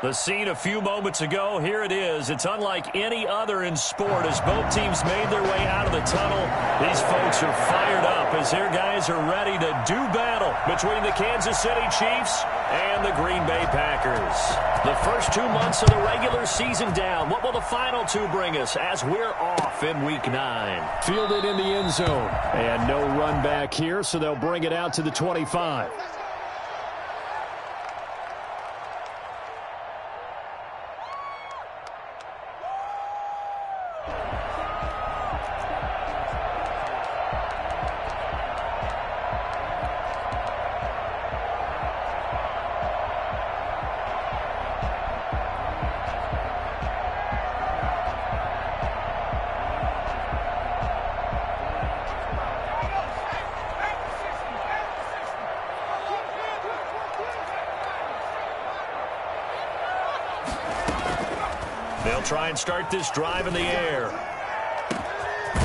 The scene a few moments ago, here it is. It's unlike any other in sport as both teams made their way out of the tunnel. These folks are fired up as their guys are ready to do battle between the Kansas City Chiefs and the Green Bay Packers. The first 2 months of the regular season down. What will the final two bring us as we're off in Week 9? Fielded in the end zone. And no run back here, so they'll bring it out to the 25. They'll try and start this drive in the air.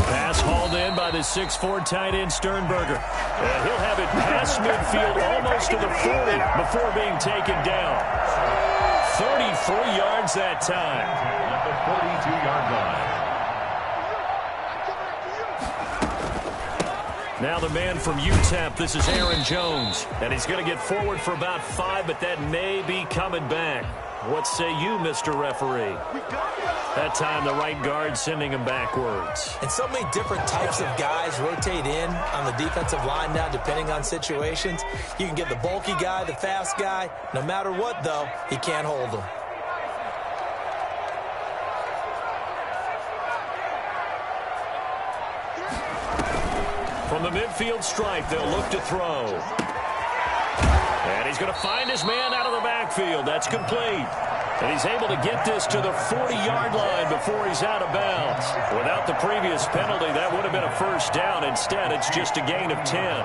Pass hauled in by the 6'4" tight end Sternberger. And he'll have it past midfield almost to the 40 before being taken down. 33 yards that time. At the 42-yard line. Now the man from UTEP, this is Aaron Jones. And he's going to get forward for about 5, but that may be coming back. What say you, Mr. Referee? That time the right guard sending him backwards. And so many different types of guys rotate in on the defensive line now depending on situations. You can get the bulky guy, the fast guy. No matter what, though, he can't hold them. From the midfield stripe, they'll look to throw. And he's going to find his man out of the backfield. That's complete. And he's able to get this to the 40-yard line before he's out of bounds. Without the previous penalty, that would have been a first down. Instead, it's just a gain of 10.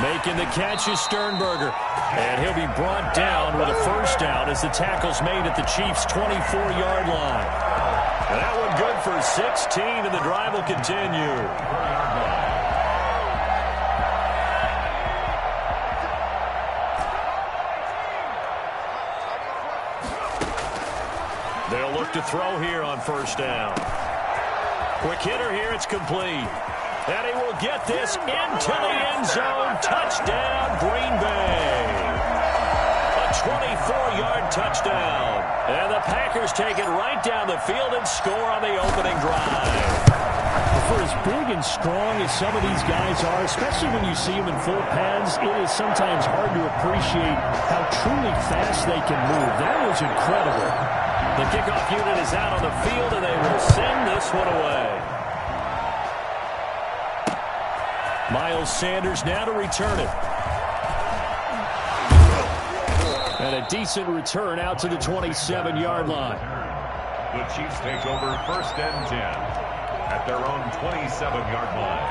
Making the catch is Sternberger. And he'll be brought down with a first down as the tackle's made at the Chiefs' 24-yard line. And that one good for 16, and the drive will continue. They'll look to throw here on first down. Quick hitter here, it's complete. And he will get this into the end zone. Touchdown, Green Bay. A 24-yard touchdown. And the Packers take it right down the field and score on the opening drive. For as big and strong as some of these guys are, especially when you see them in full pads, it is sometimes hard to appreciate how truly fast they can move. That was incredible. The kickoff unit is out on the field, and they will send this one away. Miles Sanders now to return it. And a decent return out to the 27-yard line. The Chiefs take over first and 10 at their own 27-yard line.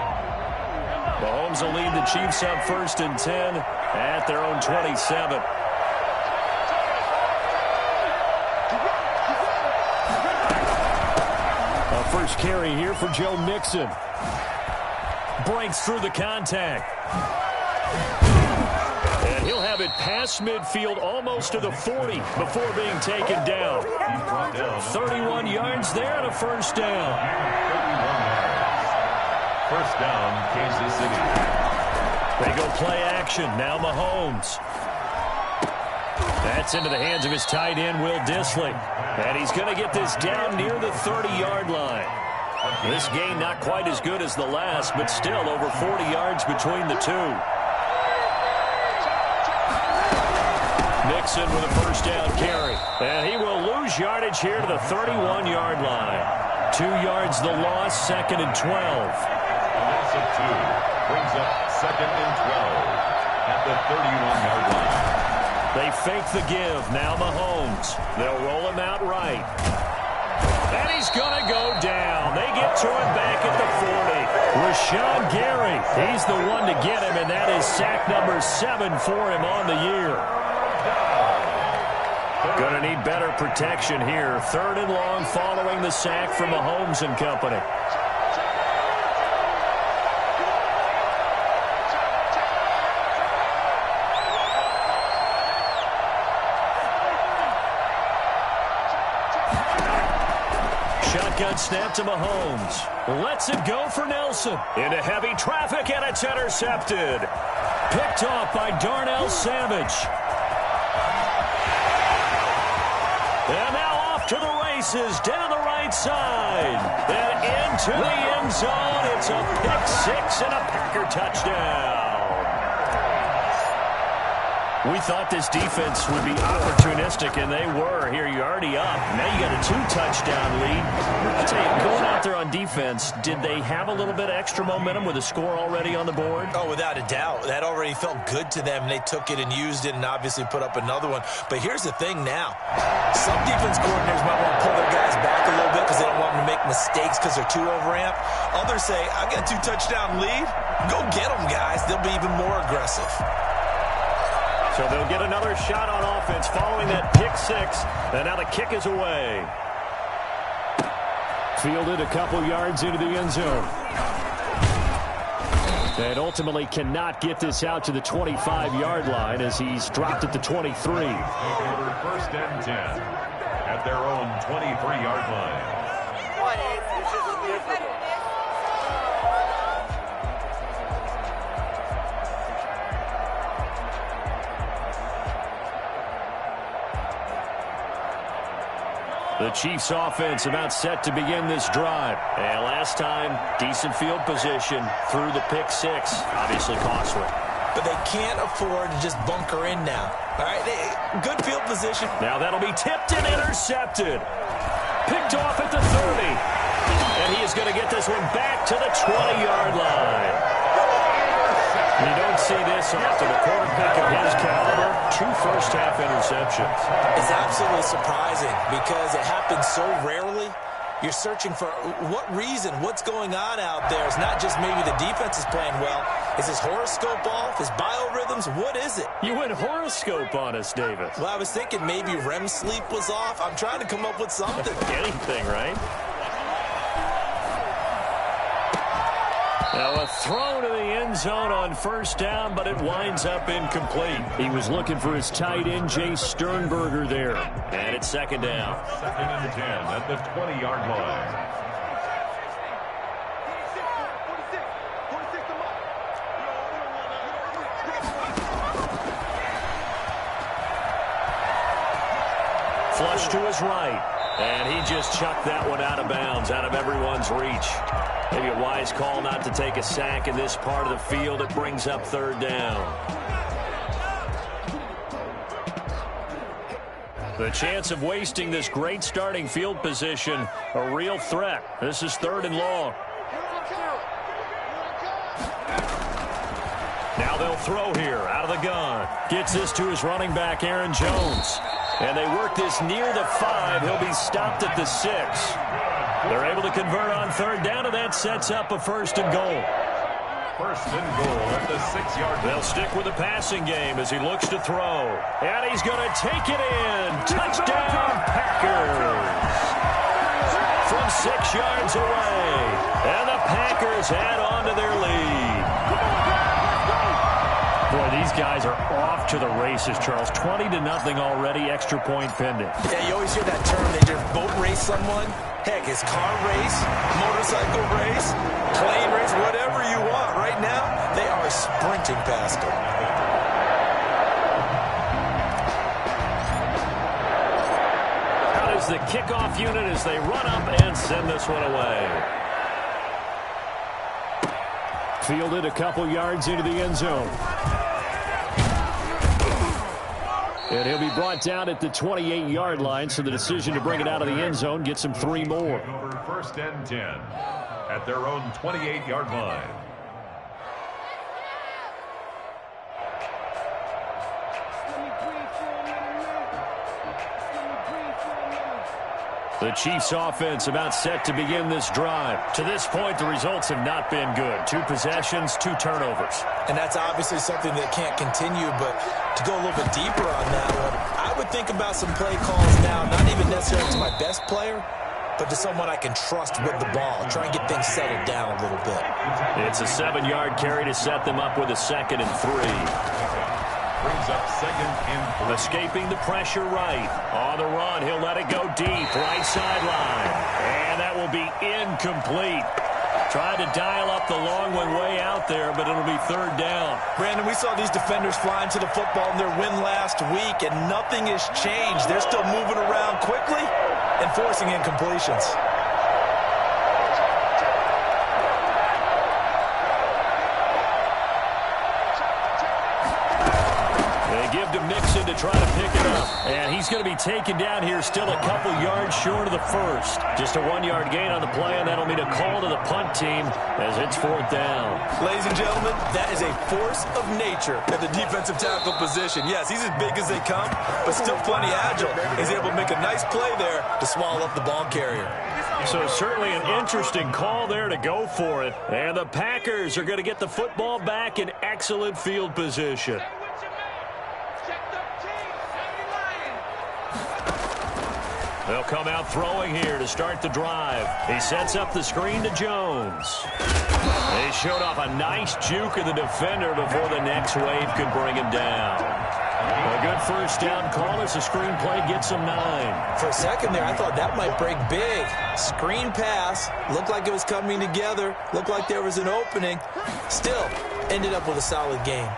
Mahomes will lead the Chiefs up first and 10 at their own 27. A first carry here for Joe Mixon. Breaks through the contact. And he'll have it past midfield almost to the 40 before being taken down. 31 yards there and a first down. First down, Kansas City. They go play action. Now Mahomes. That's into the hands of his tight end, Will Dissly. And he's going to get this down near the 30-yard line. This gain not quite as good as the last, but still over 40 yards between the two. Mixon with a first down carry. And he will lose yardage here to the 31-yard line. 2 yards the loss, second and 12. A loss of 2 brings up second and 12 at the 31-yard line. They fake the give. Now Mahomes. They'll roll him out right. And he's going to go down. They get to him back at the 40. Rashawn Gary, he's the one to get him, and that is sack number 7 for him on the year. Going to need better protection here. 3rd and long following the sack from Mahomes and company. Shotgun snap to Mahomes. Lets it go for Nelson. Into heavy traffic, and it's intercepted. Picked off by Darnell Savage. And now off to the races, down the right side. And into the end zone. It's a pick-6 and a Packer touchdown. We thought this defense would be opportunistic, and they were. Here, you're already up. Now you got a 2-touchdown lead. I'll tell you, going out there on defense, did they have a little bit of extra momentum with a score already on the board? Oh, without a doubt. That already felt good to them. They took it and used it and obviously put up another one. But here's the thing now. Some defense coordinators might want to pull their guys back a little bit because they don't want them to make mistakes because they're too overamped. Others say, I've got a 2-touchdown lead. Go get them, guys. They'll be even more aggressive. So they'll get another shot on offense following that pick-6, and now the kick is away. Fielded a couple yards into the end zone. And ultimately cannot get this out to the 25-yard line as he's dropped at the 23. First and 10 at their own 23-yard line. The Chiefs offense about set to begin this drive. And last time, decent field position through the pick-6. Obviously costly. But they can't afford to just bunker in now. All right, good field position. Now that'll be tipped and intercepted. Picked off at the 30. And he is going to get this one back to the 20-yard line. You don't see this often. A quarterback of his caliber, 2 first-half interceptions. It's absolutely surprising because it happens so rarely. You're searching for what reason, what's going on out there. It's not just maybe the defense is playing well. Is his horoscope off? His biorhythms? What is it? You went horoscope on us, Davis. Well, I was thinking maybe REM sleep was off. I'm trying to come up with something. Anything, right? Now a throw to the end zone on first down, but it winds up incomplete. He was looking for his tight end, Jay Sternberger, there. And it's second down. 2nd and 10 at the 20-yard line. Flush to his right. And he just chucked that one out of bounds, out of everyone's reach. Maybe a wise call not to take a sack in this part of the field. It brings up 3rd down. The chance of wasting this great starting field position, a real threat. This is 3rd and long. Now they'll throw here out of the gun. Gets this to his running back, Aaron Jones. And they work this near the 5. He'll be stopped at the 6. They're able to convert on 3rd down, and that sets up a 1st and goal. 1st and goal at the 6-yard line. They'll stick with the passing game as he looks to throw. And he's going to take it in. Touchdown, Packers. From 6 yards away. And the Packers add on to their lead. Boy, these guys are off to the races, Charles. 20-0 already, extra point pending. Yeah, you always hear that term, they just boat race someone. Heck, it's car race, motorcycle race, plane race, whatever you want. Right now, they are sprinting past them. Out is the kickoff unit as they run up and send this one away. Fielded a couple yards into the end zone. And he'll be brought down at the 28-yard line, so the decision to bring it out of the end zone gets him 3 more. Over 1st and 10 at their own 28-yard line. The Chiefs offense about set to begin this drive. To this point, the results have not been good. 2 possessions, 2 turnovers. And that's obviously something that can't continue, but to go a little bit deeper on that one, I would think about some play calls now, not even necessarily to my best player, but to someone I can trust with the ball. Try and get things settled down a little bit. It's a 7-yard carry to set them up with a 2nd and 3. Brings up 2nd and 3. Escaping the pressure right. On the run, he'll let it go deep. Right sideline. And that will be incomplete. Tried to dial up the long one way out there, but it'll be 3rd down. Brandon, we saw these defenders flying to the football in their win last week, and nothing has changed. They're still moving around quickly and forcing incompletions. Give to Mixon to try to pick it up. And he's going to be taken down here still a couple yards short of the first. Just a 1-yard gain on the play, and that'll mean a call to the punt team as it's 4th down. Ladies and gentlemen, that is a force of nature at the defensive tackle position. Yes, he's as big as they come, but still plenty agile. He's able to make a nice play there to swallow up the ball carrier. So certainly an interesting call there to go for it. And the Packers are going to get the football back in excellent field position. They'll come out throwing here to start the drive. He sets up the screen to Jones. They showed off a nice juke of the defender before the next wave could bring him down. A good 1st down call as the screen play gets him 9. For a second there, I thought that might break big. Screen pass. Looked like it was coming together. Looked like there was an opening. Still, ended up with a solid game.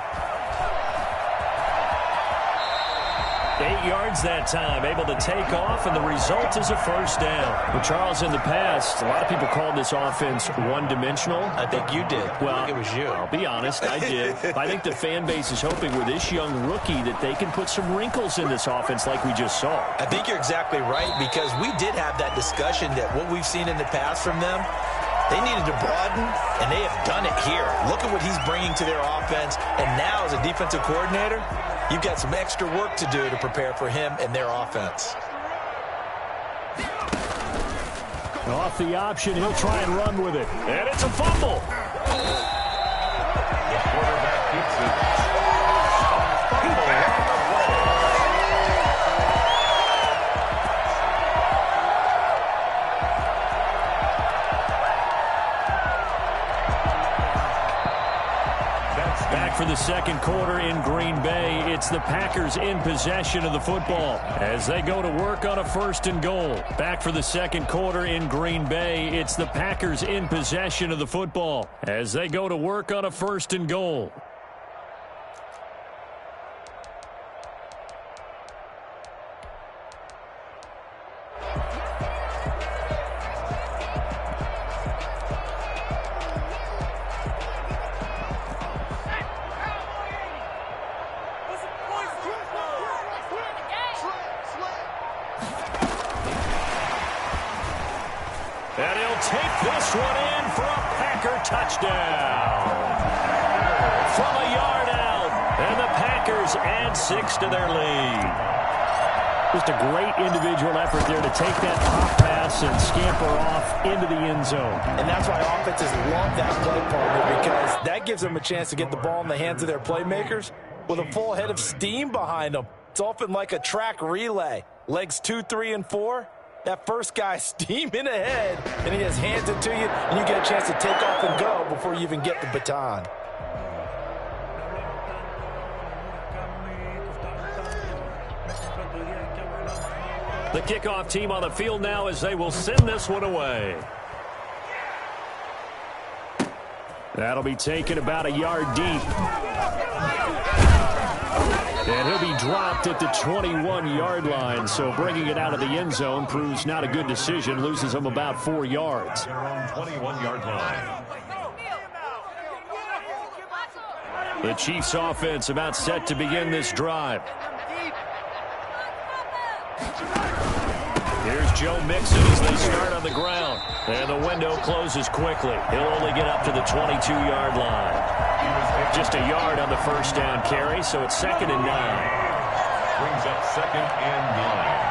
8 yards that time, able to take off, and the result is a 1st down. Well, Charles, in the past, a lot of people called this offense one-dimensional. I think you did. Well, I think it was you. I'll be honest, I did. I think the fan base is hoping with this young rookie that they can put some wrinkles in this offense like we just saw. I think you're exactly right, because we did have that discussion that what we've seen in the past from them, they needed to broaden, and they have done it here. Look at what he's bringing to their offense, and now as a defensive coordinator, you've got some extra work to do to prepare for him and their offense. Off the option, he'll try and run with it. And it's a fumble. The quarterback gets it. Back for the 2nd quarter in Green Bay. It's the Packers in possession of the football as they go to work on a 1st and goal. Back for the 2nd quarter in Green Bay. It's the Packers in possession of the football as they go to work on a 1st and goal. And he'll take this one in for a Packer touchdown. From a yard out, and the Packers add 6 to their lead. Just a great individual effort there to take that pop pass and scamper off into the end zone. And that's why offenses love that play partner, because that gives them a chance to get the ball in the hands of their playmakers with a full head of steam behind them. It's often like a track relay. Legs 2, 3, and 4. That first guy steaming ahead, and he just hands it to you, and you get a chance to take off and go before you even get the baton. The kickoff team on the field now as they will send this one away. That'll be taken about a yard deep. And he'll be dropped at the 21-yard line, so bringing it out of the end zone proves not a good decision, loses him about 4 yards. Their own 21-yard line. The Chiefs offense about set to begin this drive. Here's Joe Mixon as they start on the ground. And the window closes quickly. He'll only get up to the 22-yard line. Just a yard on the 1st down carry, so it's 2nd and 9. Brings up 2nd and 9.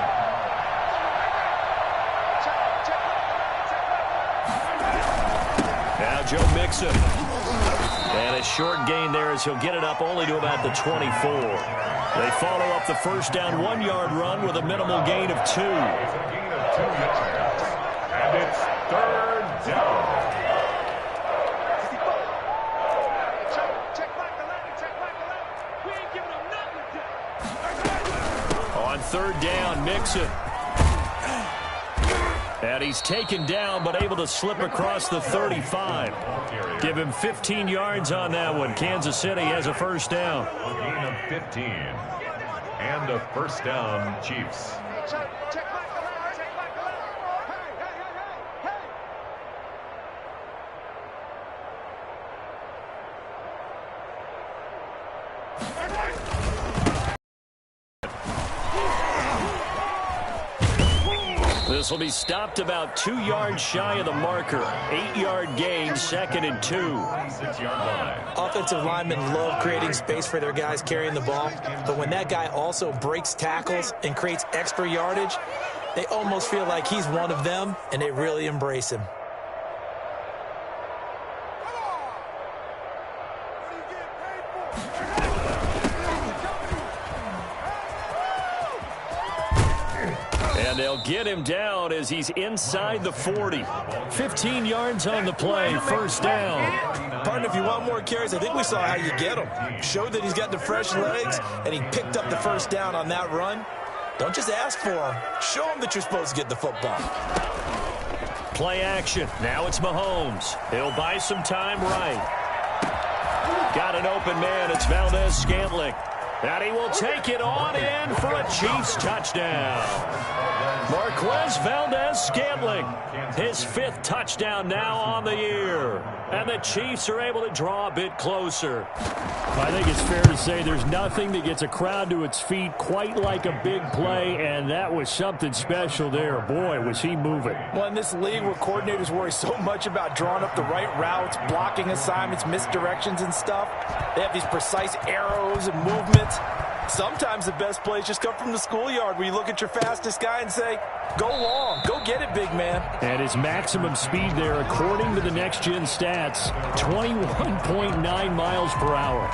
Now Joe Mixon. And a short gain there as he'll get it up only to about the 24. They follow up the first down 1-yard run with a minimal gain of 2. It's a gain of 2 yards. And it's 3rd down. On 3rd down, Mixon. And he's taken down, but able to slip across the 35. Give him 15 yards on that one. Kansas City has a first down. A gain of 15. And a first down, Chiefs. This will be stopped about 2 yards shy of the marker. 8-yard gain, 2nd and 2. 6-yard line. Offensive linemen love creating space for their guys carrying the ball, but when that guy also breaks tackles and creates extra yardage, they almost feel like he's one of them, and they really embrace him. And they'll get him down as he's inside the 40. 15 yards on the play, first down. Partner, if you want more carries, I think we saw how you get him. Showed that he's got the fresh legs, and he picked up the first down on that run. Don't just ask for him. Show him that you're supposed to get the football. Play action. Now it's Mahomes. He'll buy some time right. Got an open man. It's Valdez-Scantling. And he will take it on in for a Chiefs touchdown. Marquez Valdez-Scantling, his 5th touchdown now on the year. And the Chiefs are able to draw a bit closer. I think it's fair to say there's nothing that gets a crowd to its feet quite like a big play, and that was something special there. Boy, was he moving. Well, in this league where coordinators worry so much about drawing up the right routes, blocking assignments, misdirections and stuff, they have these precise arrows and movements. Sometimes the best plays just come from the schoolyard where you look at your fastest guy and say, go long, go get it, big man. And his maximum speed there, according to the Next Gen stats, 21.9 miles per hour.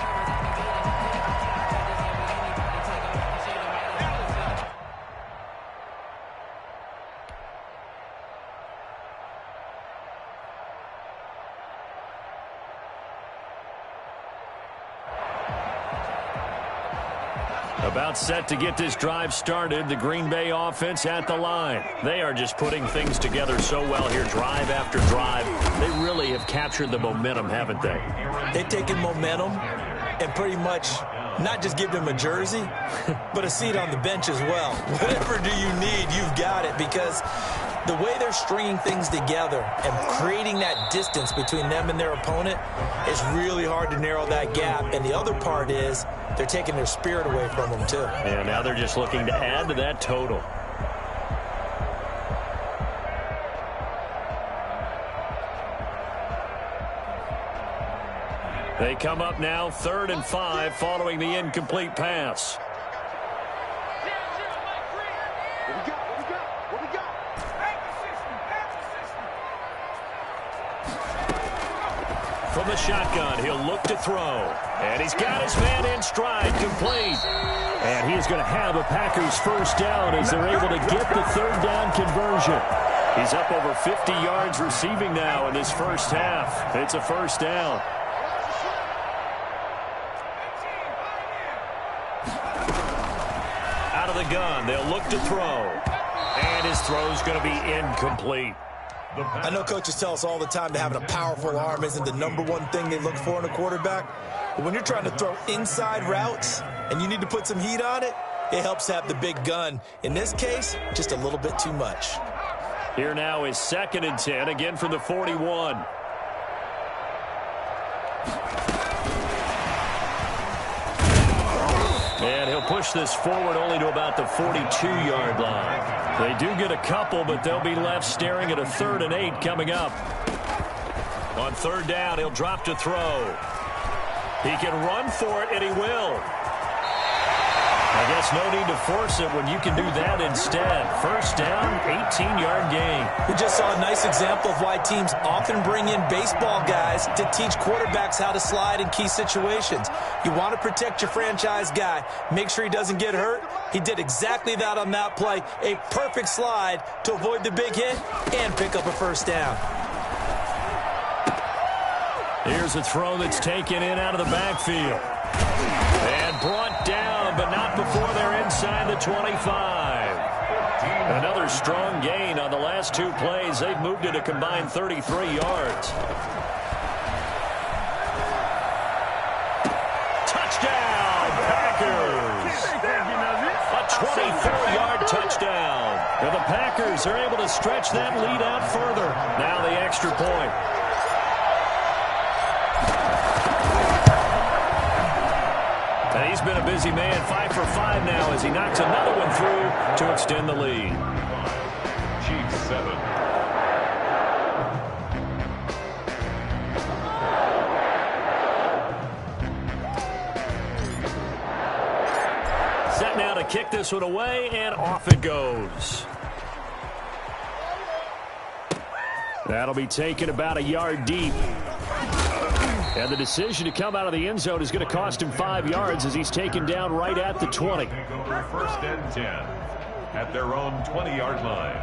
About set to get this drive started. The Green Bay offense at the line. They are just putting things together so well here, drive after drive. They really have captured the momentum, haven't they? They've taken momentum and pretty much not just give them a jersey, but a seat on the bench as well. Whatever do you need, you've got it, because the way they're stringing things together and creating that distance between them and their opponent is really hard to narrow that gap. And the other part is they're taking their spirit away from them, too. And now they're just looking to add to that total. They come up now 3rd and 5 following the incomplete pass. From the shotgun, he'll look to throw. And he's got his man in stride, complete. And he's going to have a Packers first down as they're able to get the 3rd down conversion. He's up over 50 yards receiving now in this first half. It's a first down. Out of the gun, they'll look to throw. And his throw's going to be incomplete. I know coaches tell us all the time that having a powerful arm isn't the #1 thing they look for in a quarterback. But when you're trying to throw inside routes and you need to put some heat on it, it helps have the big gun. In this case, just a little bit too much. Here now is 2nd and 10, again from the 41. And he'll push this forward only to about the 42-yard line. They do get a couple, but they'll be left staring at a 3rd and 8 coming up. On 3rd down, he'll drop to throw. He can run for it, and he will. I guess no need to force it when you can do that instead. First down, 18-yard gain. We just saw a nice example of why teams often bring in baseball guys to teach quarterbacks how to slide in key situations. You want to protect your franchise guy. Make sure he doesn't get hurt. He did exactly that on that play. A perfect slide to avoid the big hit and pick up a first down. Here's a throw that's taken in out of the backfield. And brought down, but not before they're inside the 25. Another strong gain on the last two plays. They've moved it a combined 33 yards. Touchdown, Packers! A 24-yard touchdown. And the Packers are able to stretch that lead out further. Now the extra point. And he's been a busy man, 5 for 5 now as he knocks another one through to extend the lead. Chiefs 7. Set now to kick this one away, and off it goes. That'll be taken about a yard deep. And the decision to come out of the end zone is going to cost him 5 yards as he's taken down right at the 20. First and 10 at their own 20-yard line.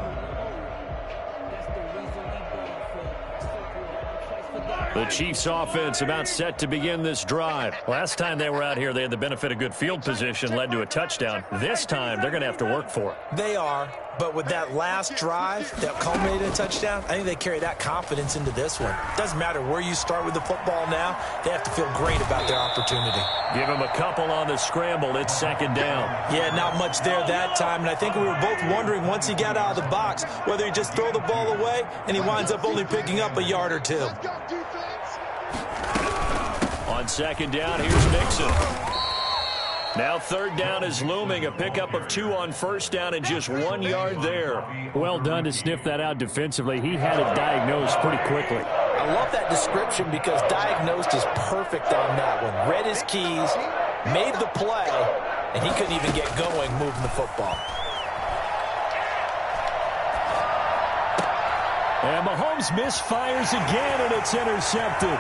The Chiefs offense about set to begin this drive. Last time they were out here, they had the benefit of good field position, led to a touchdown. This time, they're going to have to work for it. They are, but with that last drive that culminated in a touchdown, I think they carry that confidence into this one. Doesn't matter where you start with the football now, they have to feel great about their opportunity. Give him a couple on the scramble. It's second down. Yeah, not much there that time, and I think we were both wondering once he got out of the box whether he'd just throw the ball away and he winds up only picking up a yard or two. On second down, here's Mixon. Now third down is looming. A pickup of 2 on first down and just 1 yard there. Well done to sniff that out defensively. He had it diagnosed pretty quickly. I love that description because diagnosed is perfect on that one. Read his keys, made the play, and he couldn't even get going moving the football. And Mahomes misfires again, and it's intercepted.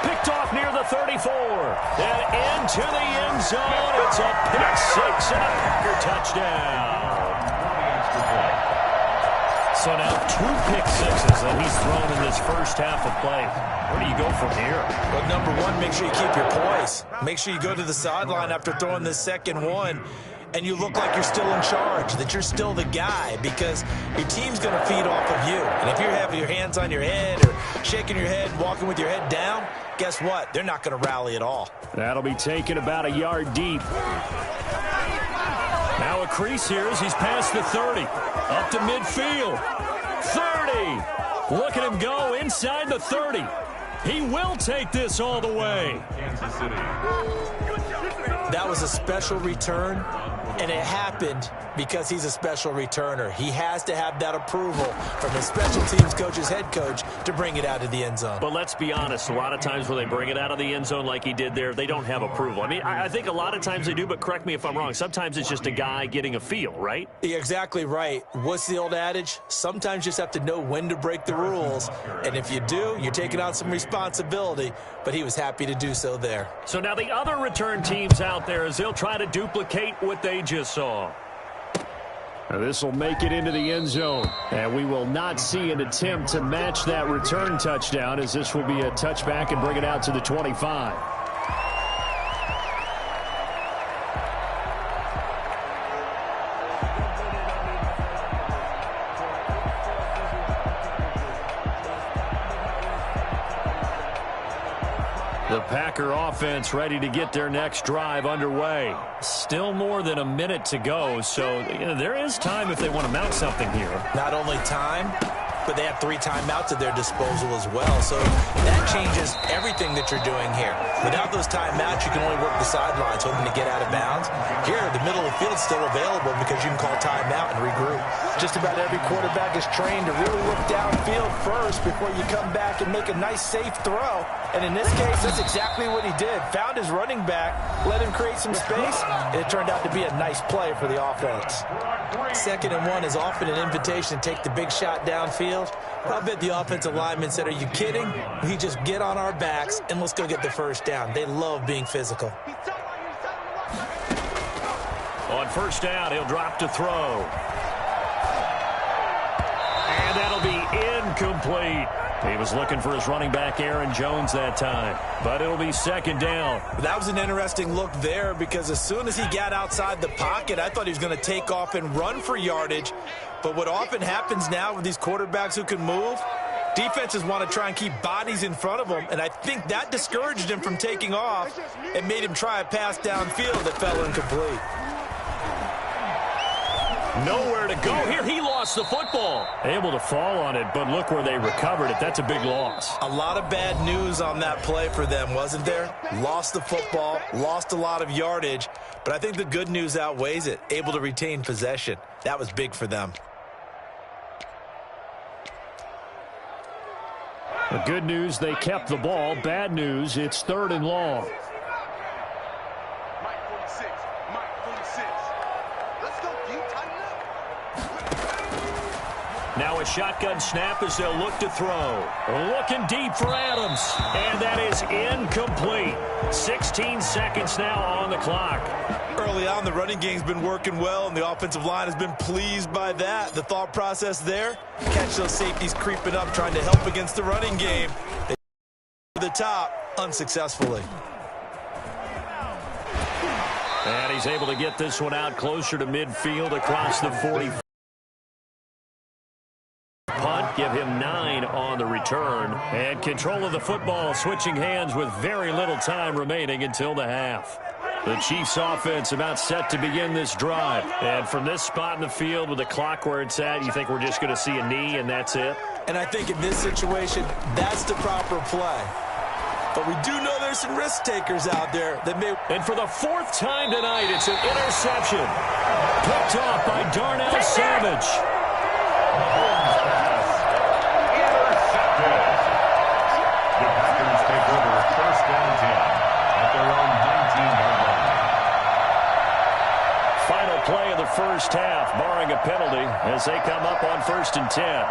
Picked off near the 34. And into the end zone. It's a pick six and a Packer touchdown. So now 2 pick sixes that he's thrown in this first half of play. Where do you go from here? Well, number one, make sure you keep your poise. Make sure you go to the sideline after throwing this second one, and you look like you're still in charge, that you're still the guy, because your team's going to feed off of you. And if you're having your hands on your head or shaking your head and walking with your head down, guess what? They're not going to rally at all. That'll be taken about a yard deep. Now a crease here as he's past the 30. Up to midfield. 30. Look at him go inside the 30. He will take this all the way. Kansas City. That was a special return, and it happened because he's a special returner. He has to have that approval from his special teams coach's head coach to bring it out of the end zone. But let's be honest, a lot of times when they bring it out of the end zone like he did there, they don't have approval. I mean, I think a lot of times they do, but correct me if I'm wrong. Sometimes it's just a guy getting a feel, right? You're exactly right. What's the old adage? Sometimes you just have to know when to break the rules. And if you do, you're taking on some responsibility. But he was happy to do so there. So now the other return teams out there as they'll try to duplicate what they just saw. This will make it into the end zone. And we will not see an attempt to match that return touchdown, as this will be a touchback and bring it out to the 25. The Packer offense ready to get their next drive underway. Still more than a minute to go, so there is time if they want to mount something here. Not only time, but they have 3 timeouts at their disposal as well. So that changes everything that you're doing here. Without those timeouts, you can only work the sidelines, hoping to get out of bounds. Here, the middle of the field's still available because you can call timeout and regroup. Just about every quarterback is trained to really look downfield first before you come back and make a nice, safe throw. And in this case, that's exactly what he did. Found his running back, let him create some space, and it turned out to be a nice play for the offense. 2nd and 1 is often an invitation to take the big shot downfield. I bet the offensive lineman said, are you kidding? We just get on our backs and let's go get the first down. They love being physical. On first down, he'll drop to throw. And that'll be incomplete. He was looking for his running back, Aaron Jones, that time. But it'll be 2nd down. That was an interesting look there because as soon as he got outside the pocket, I thought he was going to take off and run for yardage. But what often happens now with these quarterbacks who can move, defenses want to try and keep bodies in front of them, and I think that discouraged him from taking off and made him try a pass downfield that fell incomplete. Nowhere to go here. He lost the football. Able to fall on it, but look where they recovered it. That's a big loss. A lot of bad news on that play for them, wasn't there? Lost the football, lost a lot of yardage, but I think the good news outweighs it. Able to retain possession. That was big for them. The good news, they kept the ball. Bad news, it's 3rd and long. Now a shotgun snap as they'll look to throw. Looking deep for Adams. And that is incomplete. 16 seconds now on the clock. Early on, the running game's been working well, and the offensive line has been pleased by that. The thought process there, catch those safeties creeping up, trying to help against the running game. They to the top unsuccessfully. And he's able to get this one out closer to midfield across the 40. Punt, give him 9 on the return. And control of the football, switching hands with very little time remaining until the half. The Chiefs offense about set to begin this drive. And from this spot in the field with the clock where it's at, you think we're just going to see a knee and that's it? And I think in this situation, that's the proper play. But we do know there's some risk takers out there that may... And for the 4th time tonight, it's an interception. Picked off by Darnell Savage. The Packers take over 1st and 10 at their own 19-yard line. Final play of the first half, barring a penalty, as they come up on 1st and 10.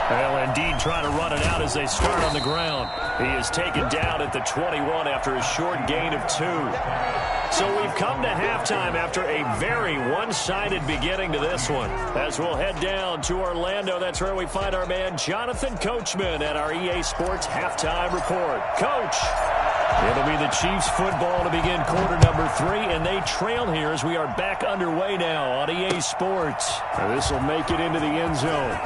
Well, indeed, trying to run it out as they start on the ground. He is taken down at the 21 after a short gain of 2. So we've come to halftime after a very one-sided beginning to this one. As we'll head down to Orlando, that's where we find our man Jonathan Coachman at our EA Sports Halftime Report. Coach, it'll be the Chiefs football to begin quarter number 3, and they trail here as we are back underway now on EA Sports. This will make it into the end zone.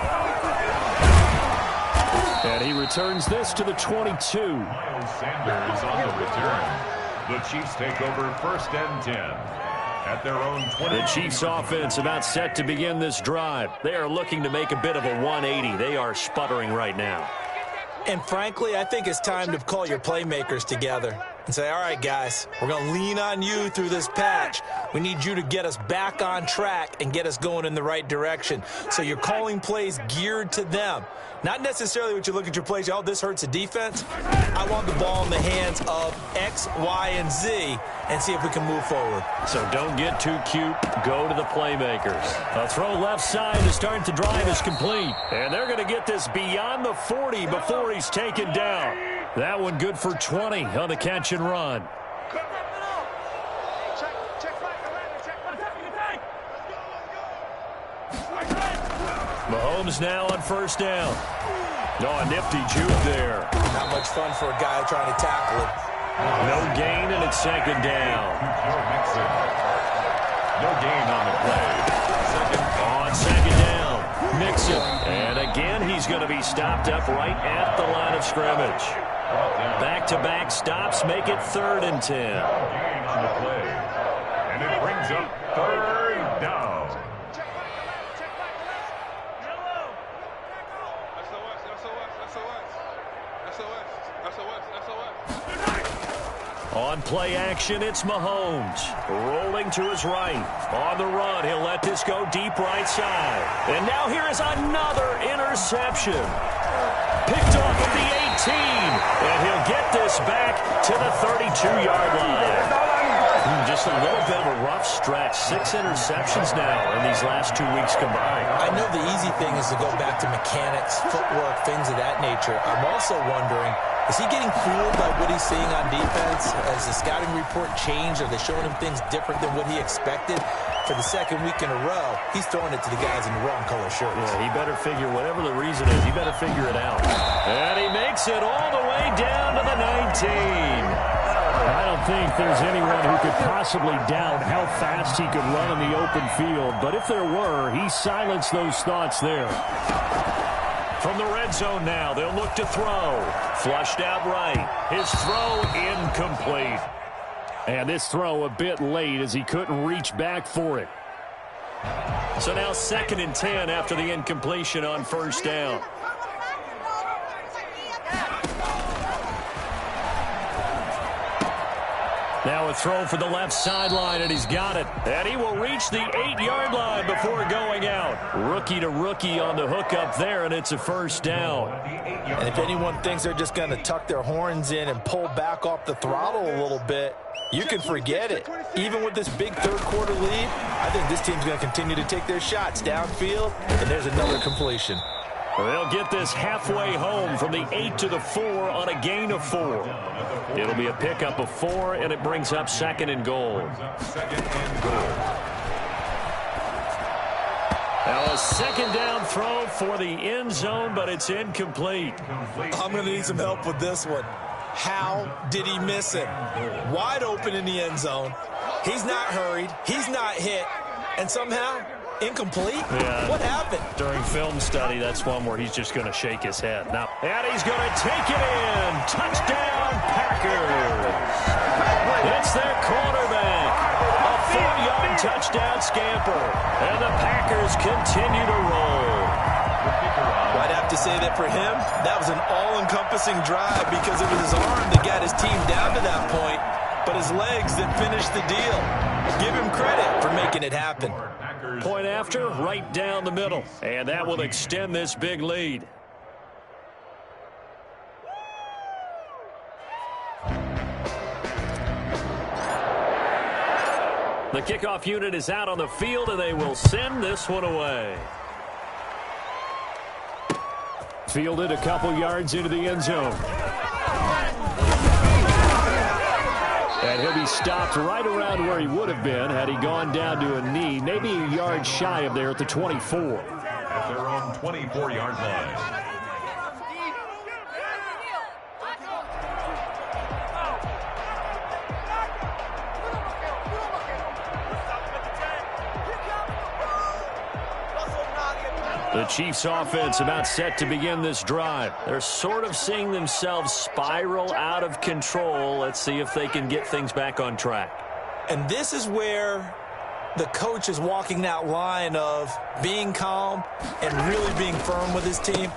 And he returns this to the 22. Miles Sanders on the return. The Chiefs take over 1st and 10 at their own 20. The Chiefs offense about set to begin this drive. They are looking to make a bit of a 180. They are sputtering right now. And frankly, I think it's time to call your playmakers together and say, all right, guys, we're going to lean on you through this patch. We need you to get us back on track and get us going in the right direction. So you're calling plays geared to them. Not necessarily what you look at your plays, oh, this hurts the defense. I want the ball in the hands of X, Y, and Z and see if we can move forward. So don't get too cute. Go to the playmakers. A throw left side to start the drive is complete. And they're going to get this beyond the 40 before he's taken down. That one good for 20 on the catch and run. Mahomes now on 1st down. Oh, a nifty juke there. Not much fun for a guy trying to tackle it. No gain, and it's 2nd down. No gain on the play. On 2nd down, Mixon. And again, he's going to be stopped up right at the line of scrimmage. Back-to-back stops make it 3rd and 10. Gain on the play. And it brings up 3rd down. On play action, it's Mahomes. Rolling to his right. On the run, he'll let this go deep right side. And now here is another interception. Picked off at the 18. And he'll get this back to the 32-yard line. Just a little bit of a rough stretch. 6 interceptions now in these last 2 weeks combined. I know the easy thing is to go back to mechanics, footwork, things of that nature. I'm also wondering, is he getting fooled by what he's seeing on defense? Has the scouting report changed? Are they showing him things different than what he expected? For the second week in a row, he's throwing it to the guys in the wrong color shirts. Yeah, he better figure, whatever the reason is, he better figure it out. And he makes it all the way down to the 19. I don't think there's anyone who could possibly doubt how fast he could run in the open field. But if there were, he silenced those thoughts there. From the red zone now, they'll look to throw. Flushed out right. His throw incomplete. And this throw a bit late as he couldn't reach back for it. So now 2nd and 10 after the incompletion on first down. Now a throw for the left sideline, and he's got it. And he will reach the 8-yard line before going out. Rookie to rookie on the hook up there, and it's a first down. And if anyone thinks they're just going to tuck their horns in and pull back off the throttle a little bit, you can forget it. Even with this big third-quarter lead, I think this team's going to continue to take their shots downfield, and there's another completion. They'll get this halfway home from the 8 to the 4 on a gain of 4. It'll be a pickup of 4, and it brings up 2nd and goal. Now a 2nd down throw for the end zone, but it's incomplete. I'm going to need some help with this one. How did he miss it? Wide open in the end zone. He's not hurried. He's not hit. And somehow, incomplete? Yeah. What happened? During film study, that's one where he's just going to shake his head. Now, and he's going to take it in. Touchdown, Packers. It's their quarterback. A 4-yard touchdown scamper. And the Packers continue to roll. I'd have to say that for him, that was an all-encompassing drive because it was his arm that got his team down to that point, but his legs that finished the deal. Give him credit for making it happen. Point after, right down the middle. And that will extend this big lead. The kickoff unit is out on the field, and they will send this one away. Fielded a couple yards into the end zone. And he'll be stopped right around where he would have been had he gone down to a knee, maybe a yard shy of there at the 24. At their own 24-yard line. The Chiefs offense about set to begin this drive. They're sort of seeing themselves spiral out of control. Let's see if they can get things back on track. And this is where the coach is walking that line of being calm and really being firm with his team.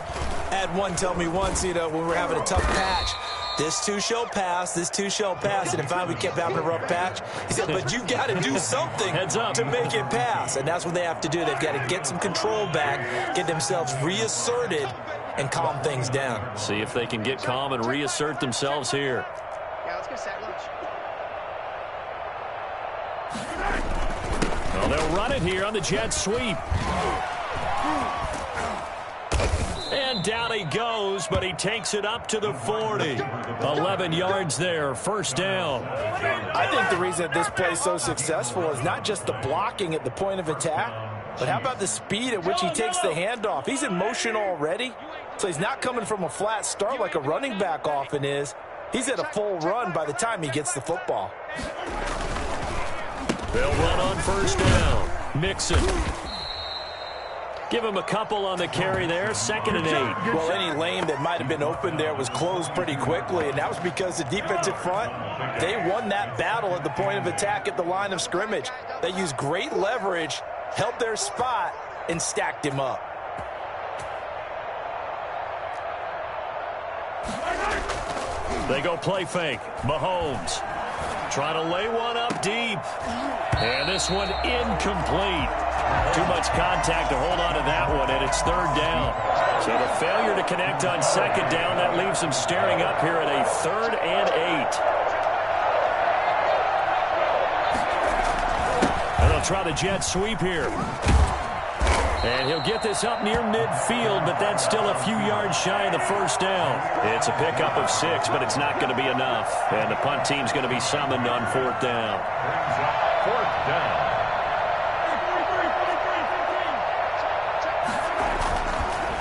I had one tell me once, when we were having a tough patch, this too shall pass, this too shall pass. And then finally we kept having a rough patch. He said, but you got to do something to make it pass. And that's what they have to do. They've got to get some control back, get themselves reasserted, and calm things down. See if they can get calm and reassert themselves here. Yeah, let's go set lunch. Well, they'll run it here on the jet sweep. And down he goes, but he takes it up to the 40. 11 yards there, first down. I think the reason that this play is so successful is not just the blocking at the point of attack, but how about the speed at which he takes the handoff? He's in motion already, so he's not coming from a flat start like a running back often is. He's at a full run by the time he gets the football. They'll run on first down. Mixon. Give him a couple on the carry there. 2nd and 8. Well, any lane that might have been open there was closed pretty quickly, and that was because the defensive front, they won that battle at the point of attack at the line of scrimmage. They used great leverage, held their spot, and stacked him up. They go play fake. Mahomes. Trying to lay one up deep. And this one incomplete. Too much contact to hold on to that one, and it's third down. So the failure to connect on second down, that leaves him staring up here at a 3rd and 8. And they'll try the jet sweep here. And he'll get this up near midfield, but that's still a few yards shy of the first down. It's a pickup of 6, but it's not going to be enough. And the punt team's going to be summoned on 4th down. 4th down.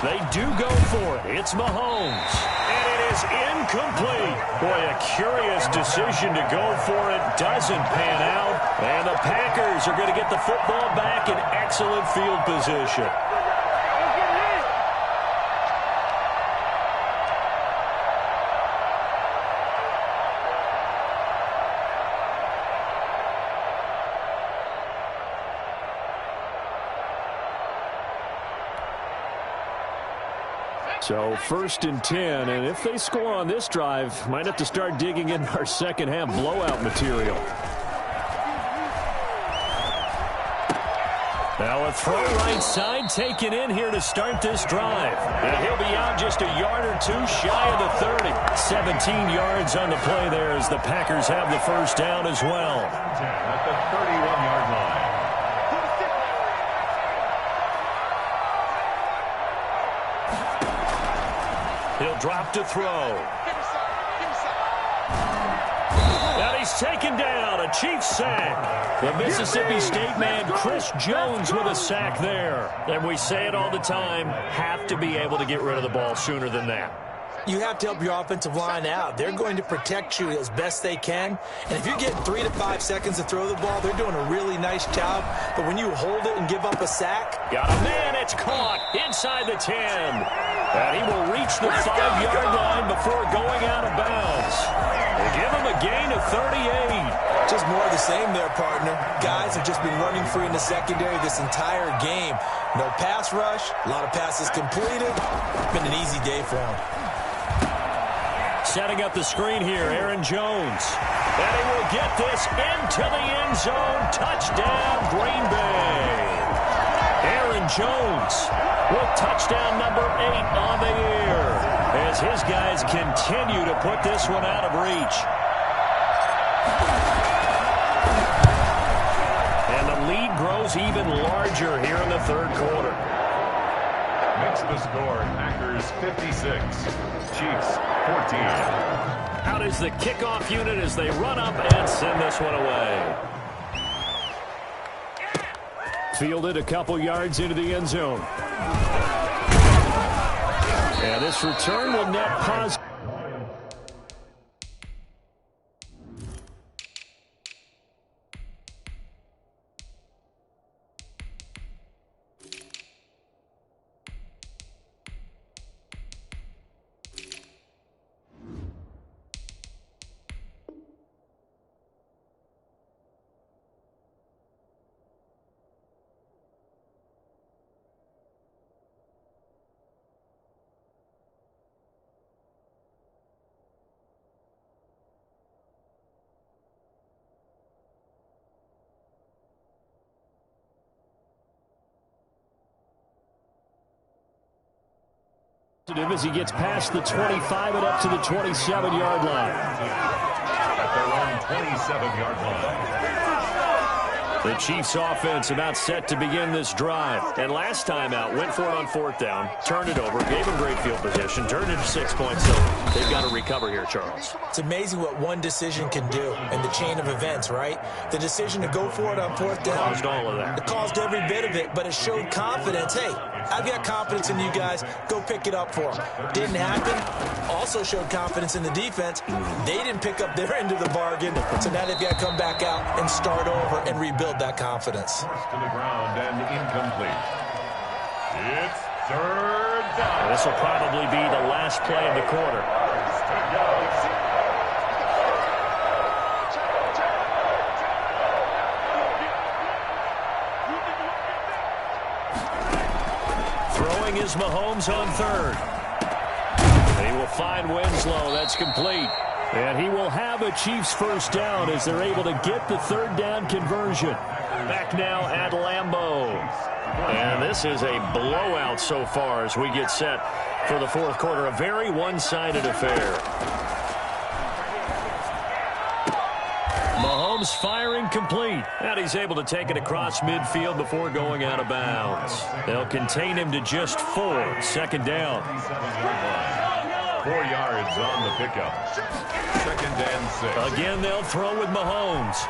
They do go for it. It's Mahomes. And it is incomplete. Boy, a curious decision to go for it. Doesn't pan out. And the Packers are going to get the football back in excellent field position. So 1st and 10, and if they score on this drive, might have to start digging in our second half blowout material. Now a throw right side taken in here to start this drive. And he'll be out just a yard or 2 shy of the 30. 17 yards on the play there as the Packers have the first down as well. At the 31-yard line. He'll drop to throw. And he's taken down. A Chiefs sack. The Mississippi State man, Chris Jones, with a sack there. And we say it all the time, have to be able to get rid of the ball sooner than that. You have to help your offensive line out. They're going to protect you as best they can. And if you're getting 3 to 5 seconds to throw the ball, they're doing a really nice job. But when you hold it and give up a sack. Got a man. It's caught inside the 10. And he will reach the 5-yard line before going out of bounds. They give him a gain of 38. Just more of the same there, partner. Guys have just been running free in the secondary this entire game. No pass rush. A lot of passes completed. Been an easy day for them. Setting up the screen here, Aaron Jones. And he will get this into the end zone. Touchdown, Green Bay. Aaron Jones with touchdown number 8 on the year as his guys continue to put this one out of reach. And the lead grows even larger here in the 3rd quarter. Makes the score Packers 56, Chiefs 14. Out is the kickoff unit as they run up and send this one away. Fielded a couple yards into the end zone. And this return will net positive. As he gets past the 25 and up to the 27-yard line. At their own 27-yard line. The Chiefs offense about set to begin this drive. And last time out, went for it on 4th down, turned it over, gave him great field position, turned it to 6 points. So they've got to recover here, Charles. It's amazing what one decision can do in the chain of events, right? The decision to go for it on 4th down. Caused all of that. It caused every bit of it, but it showed confidence. Hey, I've got confidence in you guys. Go pick it up for them. Didn't happen. Also showed confidence in the defense. They didn't pick up their end of the bargain, so now they've got to come back out and start over and rebuild that confidence. Forced to the ground and incomplete. It's 3rd down. This will probably be the last play of the quarter. First to go. Throwing is Mahomes on 3rd. And he will find Winslow. That's complete. And he will have a Chiefs first down as they're able to get the third down conversion. Back now at Lambeau. And this is a blowout so far as we get set for the fourth quarter. A very one-sided affair. Mahomes firing complete. And he's able to take it across midfield before going out of bounds. They'll contain him to just 4. Second down. 4 yards on the pickup. 2nd and 6. Again, they'll throw with Mahomes.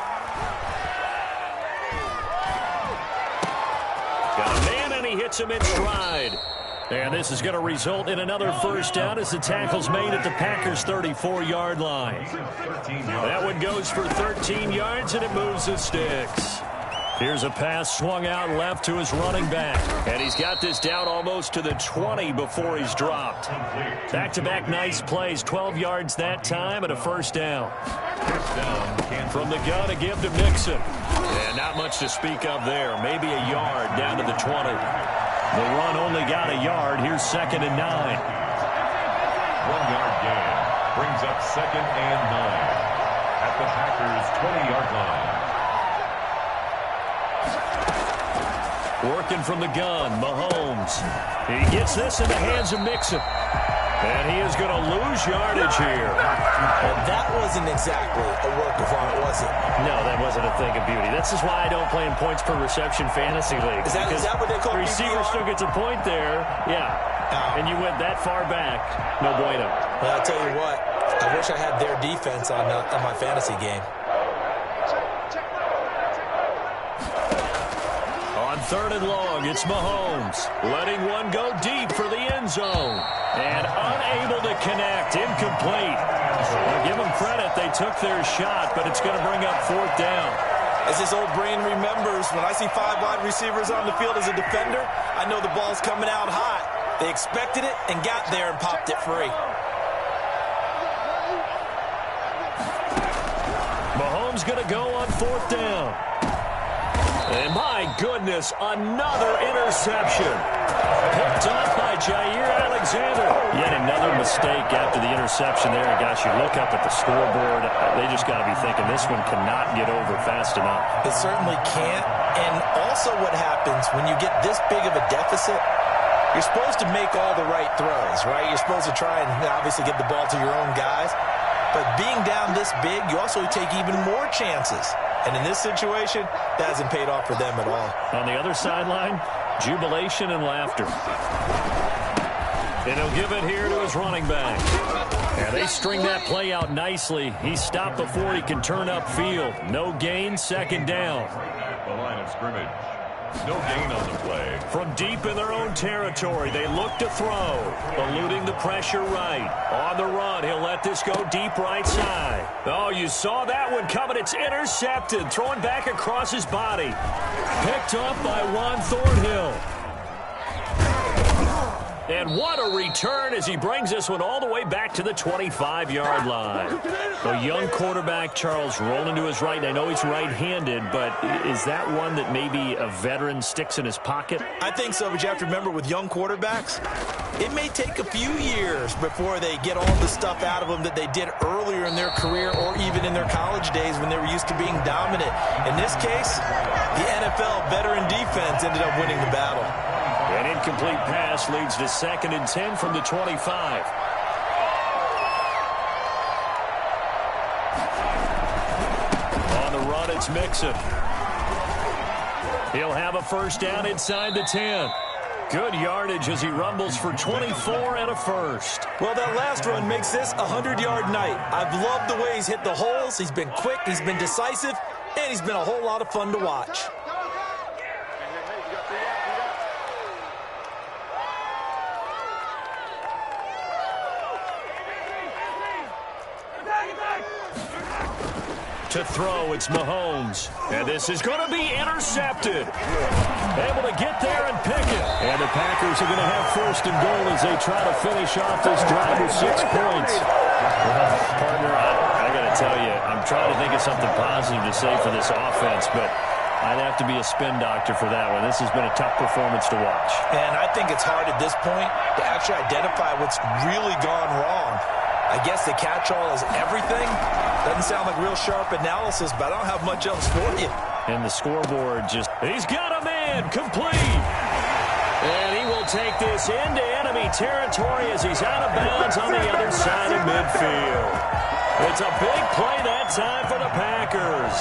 Got a man, and he hits him in stride. And this is going to result in another first down as the tackle's made at the Packers' 34-yard line. That one goes for 13 yards, and it moves the sticks. Here's a pass swung out left to his running back. And he's got this down almost to the 20 before he's dropped. Back-to-back nice plays, 12 yards that time and a first down. From the gun, a give to Mixon. And not much to speak of there. Maybe a yard down to the 20. The run only got a yard. Here's 2nd and 9. 1-yard gain brings up 2nd and 9 at the Packers' 20-yard line. Working from the gun, Mahomes. He gets this in the hands of Mixon. And he is going to lose yardage here. And that wasn't exactly a work of art, was it? No, that wasn't a thing of beauty. This is why I don't play in points per reception fantasy leagues. Is that what they call the receiver PPR? still gets a point there. Yeah. And you went that far back. No bueno. Well, I'll tell you what. I wish I had their defense on my fantasy game. On 3rd and long, it's Mahomes. Letting one go deep for the end zone. And unable to connect. Incomplete. Well, give them credit. They took their shot, but it's going to bring up 4th down. As his old brain remembers, when I see 5 wide receivers on the field as a defender, I know the ball's coming out hot. They expected it and got there and popped it free. Mahomes going to go on 4th down. And my goodness, another interception. Picked off by Jair Alexander. Yet another mistake after the interception there. And gosh, you look up at the scoreboard, they just got to be thinking this one cannot get over fast enough. It certainly can't. And also what happens when you get this big of a deficit, you're supposed to make all the right throws, right? You're supposed to try and obviously get the ball to your own guys. But being down this big, you also take even more chances. And in this situation, that hasn't paid off for them at all. On the other sideline, jubilation and laughter. And he'll give it here to his running back. And they string that play out nicely. He's stopped before he can turn upfield. No gain, 2nd down. At the line of scrimmage. No gain on the play. From deep in their own territory, they look to throw. Eluding the pressure right. On the run, he'll let this go deep right side. Oh, you saw that one coming. It's intercepted. Thrown back across his body. Picked up by Juan Thornhill. And what a return as he brings this one all the way back to the 25-yard line. A young quarterback, Charles, rolling to his right. I know he's right-handed, but is that one that maybe a veteran sticks in his pocket? I think so, but you have to remember with young quarterbacks, it may take a few years before they get all the stuff out of them that they did earlier in their career or even in their college days when they were used to being dominant. In this case, the NFL veteran defense ended up winning the battle. An incomplete pass leads to 2nd and 10 from the 25. On the run, it's Mixon. He'll have a first down inside the 10. Good yardage as he rumbles for 24 and a first. Well, that last run makes this a 100-yard night. I've loved the way he's hit the holes. He's been quick, he's been decisive, and he's been a whole lot of fun to watch. To throw, it's Mahomes. And this is going to be intercepted. Able to get there and pick it. And the Packers are going to have 1st and goal as they try to finish off this drive with 6 points. Well, partner, I got to tell you, I'm trying to think of something positive to say for this offense, but I'd have to be a spin doctor for that one. This has been a tough performance to watch. And I think it's hard at this point to actually identify what's really gone wrong. I guess the catch-all is everything. Doesn't sound like real sharp analysis, but I don't have much else for you. And the scoreboard just, he's got a man, complete. And he will take this into enemy territory as he's out of bounds on the other side of midfield. It's a big play that time for the Packers.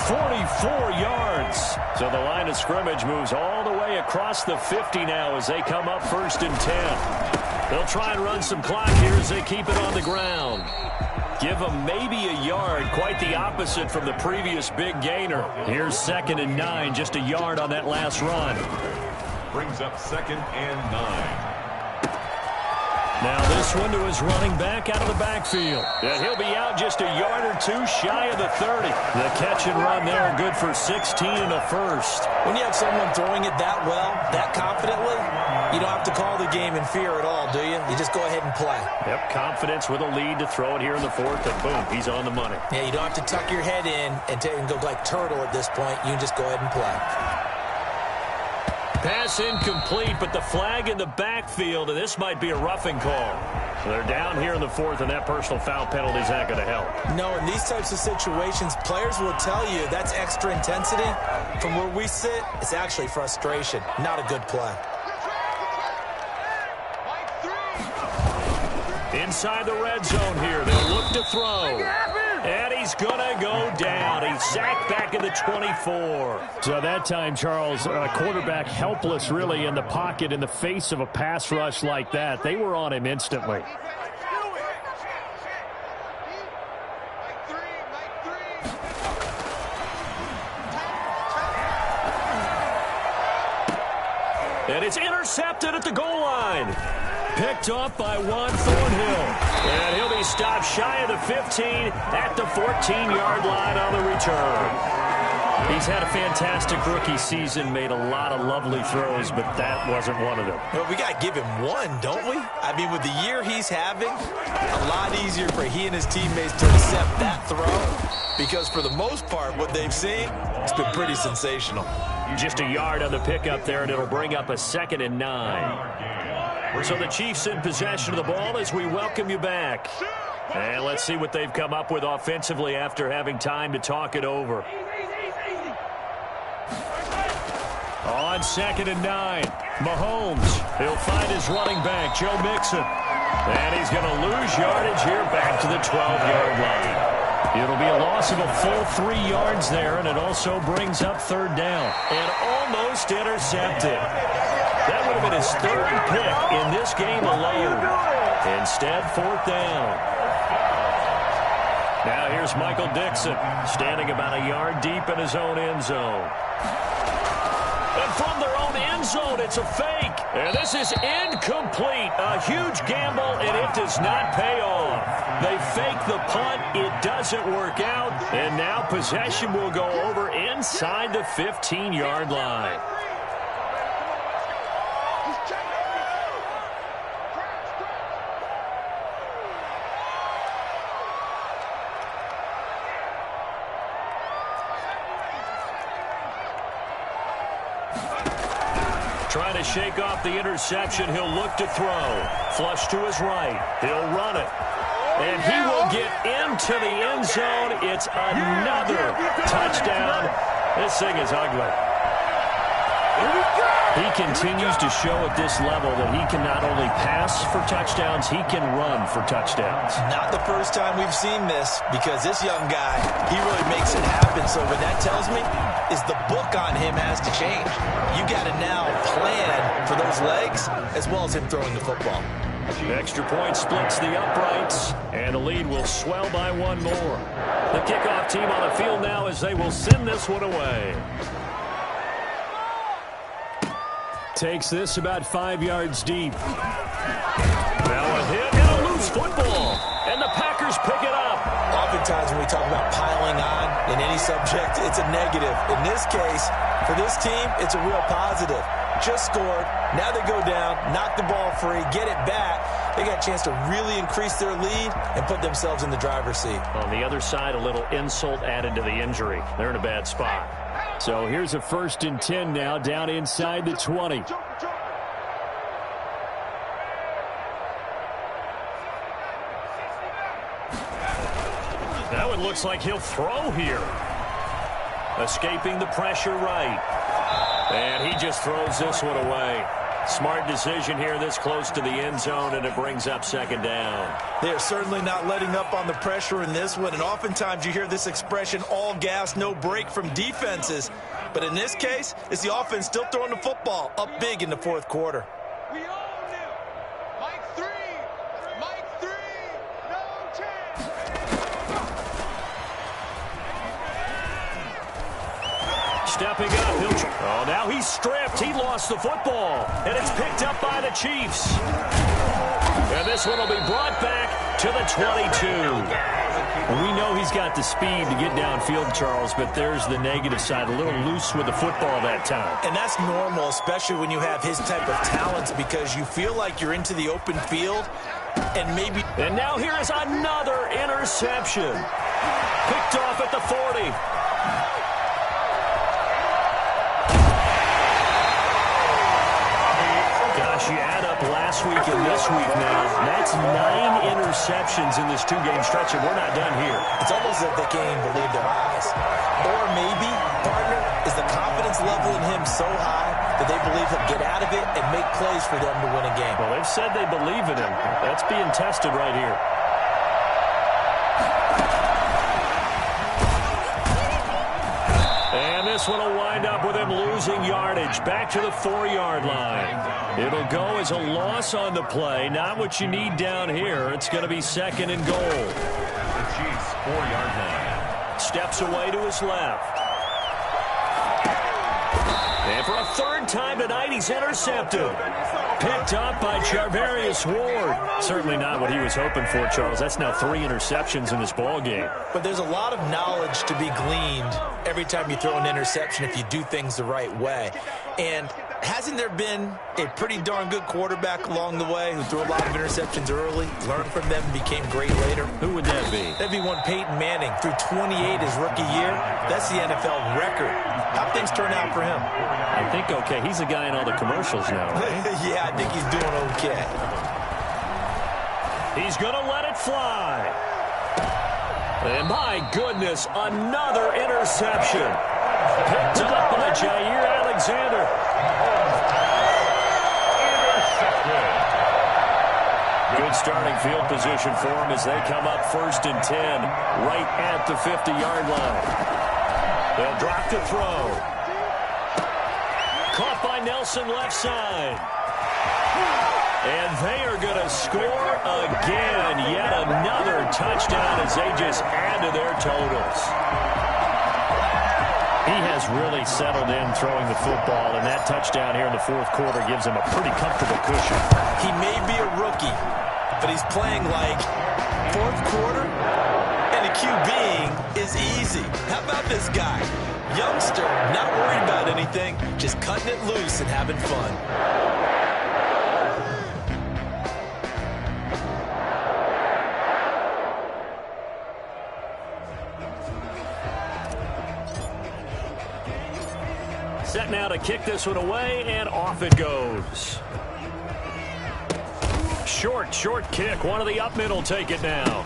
44 yards. So the line of scrimmage moves all the way across the 50 now as they come up 1st and 10. They'll try and run some clock here as they keep it on the ground. Give them maybe a yard, quite the opposite from the previous big gainer. Here's 2nd and 9, just a yard on that last run. Brings up 2nd and 9. Now this one to his running back out of the backfield. And he'll be out just a yard or two shy of the 30. The catch and run there, good for 16 and a first. When you have someone throwing it that well, that confidently, you don't have to call the game in fear at all, do you? You just go ahead and play. Yep, confidence with a lead to throw it here in the 4th, and boom, he's on the money. Yeah, you don't have to tuck your head in and go like turtle at this point. You can just go ahead and play. Pass incomplete, but the flag in the backfield, and this might be a roughing call. So they're down here in the 4th, and that personal foul penalty is not going to help. No, in these types of situations, players will tell you that's extra intensity. From where we sit, it's actually frustration, not a good play. Inside the red zone here, they'll look to throw. And he's going to go down. He's sacked back in the 24. So that time, Charles, quarterback helpless really in the pocket in the face of a pass rush like that. They were on him instantly. And it's intercepted at the goal line. Picked off by Juan Thornhill. And he'll be stopped shy of the 15 at the 14-yard line on the return. He's had a fantastic rookie season, made a lot of lovely throws, but that wasn't one of them. Well, we got to give him one, don't we? I mean, with the year he's having, a lot easier for he and his teammates to accept that throw because for the most part, what they've seen, it's been pretty sensational. Just a yard on the pickup there, and it'll bring up a 2nd and 9. So the Chiefs in possession of the ball as we welcome you back. And let's see what they've come up with offensively after having time to talk it over. On 2nd and 9, Mahomes. He'll find his running back, Joe Mixon. And he's going to lose yardage here back to the 12-yard line. It'll be a loss of a full 3 yards there, and it also brings up 3rd down. And almost intercepted. That would have been his 3rd pick in this game alone. Instead, 4th down. Now here's Michael Dixon, standing about a yard deep in his own end zone. And from their own end zone, it's a fake. And this is incomplete. A huge gamble, and it does not pay off. They fake the punt. It doesn't work out. And now possession will go over inside the 15-yard line. Trying to shake off the interception. He'll look to throw. Flush to his right. He'll run it. And he will get into the end zone. It's another touchdown. This thing is ugly. He continues to show at this level that he can not only pass for touchdowns, he can run for touchdowns. Not the first time we've seen this because this young guy, he really makes it happen. So what that tells me is the book on him has to change. You got to now plan for those legs as well as him throwing the football. Extra point splits the uprights, and the lead will swell by one more. The kickoff team on the field now as they will send this one away. Takes this about 5 yards deep. Now a hit and a loose football, and the Packers pick it up. Oftentimes when we talk about piling on in any subject, it's a negative. In this case, for this team, it's a real positive. Just scored. Now they go down, knock the ball free, get it back. They got a chance to really increase their lead and put themselves in the driver's seat. On the other side, a little insult added to the injury. They're in a bad spot. So here's a 1st and 10 now, down inside the 20. Now it looks like he'll throw here. Escaping the pressure right. And he just throws this one away. Smart decision here this close to the end zone, and it brings up second down. They're certainly not letting up on the pressure in this one, and oftentimes you hear this expression, all gas, no break from defenses. But in this case, it's the offense still throwing the football up big in the fourth quarter. We own him. Mike 3. Mike 3. No chance. Stepping up. Oh, now he's stripped. He lost the football. And it's picked up by the Chiefs. And this one will be brought back to the 22. We know he's got the speed to get downfield, Charles, but there's the negative side. A little loose with the football that time. And that's normal, especially when you have his type of talents, because you feel like you're into the open field and maybe... And now here is another interception. Picked off at the 40. You add up last week and this week now, that's 9 interceptions in this two-game stretch, and we're not done here. It's almost as if they can't even believe their eyes. Or maybe, partner, is the confidence level in him so high that they believe he'll get out of it and make plays for them to win a game. Well, they've said they believe in him. That's being tested right here. And this one will wind up with him losing yardage back to the 4-yard line. It'll go as a loss on the play. Not what you need down here. It's going to be second and goal. The Chiefs' 4-yard line. Steps away to his left. And for a third time tonight, he's intercepted. Picked up by Charvarius Ward. Certainly not what he was hoping for, Charles. That's now 3 interceptions in this ball game. But there's a lot of knowledge to be gleaned every time you throw an interception if you do things the right way. And hasn't there been a pretty darn good quarterback along the way who threw a lot of interceptions early, learned from them, and became great later? Who would that be? That'd be one Peyton Manning. Threw 28 his rookie year. That's the NFL record. How things turn out for him? I think okay. He's a guy in all the commercials now, right? Yeah, I think he's doing okay. He's going to let it fly. And my goodness, another interception. Picked up by Jair Alexander. Good starting field position for him as they come up 1st and 10 right at the 50-yard line. They'll drop to throw. Caught by Nelson left side. And they are going to score again. Yet another touchdown as they just add to their totals. He has really settled in throwing the football, and that touchdown here in the fourth quarter gives him a pretty comfortable cushion. He may be a rookie, but he's playing like fourth quarter, and a QBing is easy. How about this guy? Youngster, not worried about anything, just cutting it loose and having fun. Set now to kick this one away, and off it goes. Short kick. One of the up middle take it now.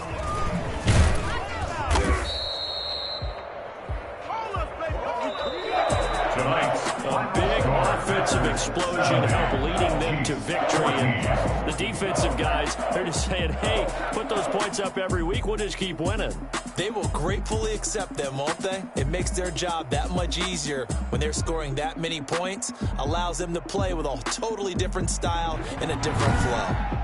A big offensive explosion helped leading them to victory. And the defensive guys, they're just saying, hey, put those points up every week. We'll just keep winning. They will gratefully accept them, won't they? It makes their job that much easier when they're scoring that many points. Allows them to play with a totally different style and a different flow.